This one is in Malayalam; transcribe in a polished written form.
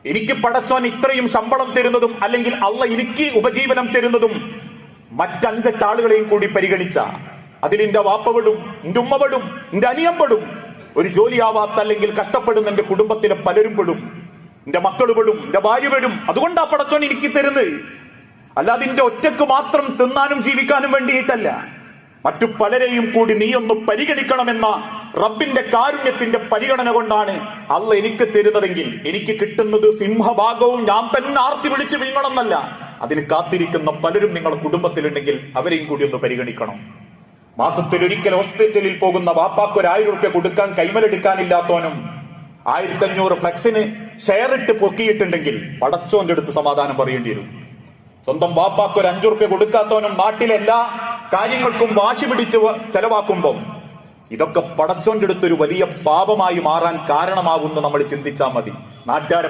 എനിക്ക് പടച്ചോൻ ഇത്രയും ശമ്പളം തരുന്നതും അല്ലെങ്കിൽ അള്ള എനിക്ക് ഉപജീവനം തരുന്നതും മറ്റഞ്ചെട്ട് ആളുകളെയും കൂടി പരിഗണിച്ച, അതിൽ എന്റെ വാപ്പവടും എന്റെ ഉമ്മവടും എന്റെ അനിയമ്പടും, ഒരു ജോലിയാവാത്ത അല്ലെങ്കിൽ കഷ്ടപ്പെടുന്ന എന്റെ കുടുംബത്തിലെ പലരും പെടും, എന്റെ മക്കൾ പെടും, എന്റെ ഭാര്യ പെടും. അതുകൊണ്ടാ പടച്ചോൻ എനിക്ക് തരുന്നത്. അല്ലാതെ എന്റെ ഒറ്റക്ക് മാത്രം തിന്നാനും ജീവിക്കാനും വേണ്ടിയിട്ടല്ല. മറ്റു പലരെയും കൂടി നീ ഒന്ന് പരിഗണിക്കണമെന്ന റബ്ബിന്റെ കാരുണ്യത്തിന്റെ പരിഗണന കൊണ്ടാണ് അള്ള എനിക്ക് തരുന്നതെങ്കിൽ എനിക്ക് കിട്ടുന്നത് സിംഹഭാഗവും ഞാൻ തന്നെ ആർത്തി വിളിച്ച് വീങ്ങണമെന്നല്ല. അതിന് കാത്തിരിക്കുന്ന പലരും നിങ്ങളുടെ കുടുംബത്തിലുണ്ടെങ്കിൽ അവരെയും കൂടി ഒന്ന് പരിഗണിക്കണം. മാസത്തിൽ ഒരിക്കൽ ഹോസ്പിറ്റലിൽ പോകുന്ന വാപ്പാക്ക് ഒരു 1000 രൂപ കൊടുക്കാൻ കൈമലെടുക്കാനില്ലാത്തവനും 1500 ഫ്ലെക്സിന് ഷെയർ ഇട്ട് പൊക്കിയിട്ടുണ്ടെങ്കിൽ പടച്ചോന്റെ അടുത്ത് സമാധാനം പറയേണ്ടി വരും. സ്വന്തം വാപ്പാക്ക് ഒരു 5 രൂപ കൊടുക്കാത്തവനും നാട്ടിലെ എല്ലാ കാര്യങ്ങൾക്കും വാശി പിടിച്ച് ചെലവാക്കുമ്പോൾ ഇതൊക്കെ പടച്ചോന്റെ അടുത്തൊരു വലിയ പാപമായി മാറാൻ കാരണമാകുന്നു നമ്മൾ ചിന്തിച്ചാൽ മതി. നാട്ടുകാരെ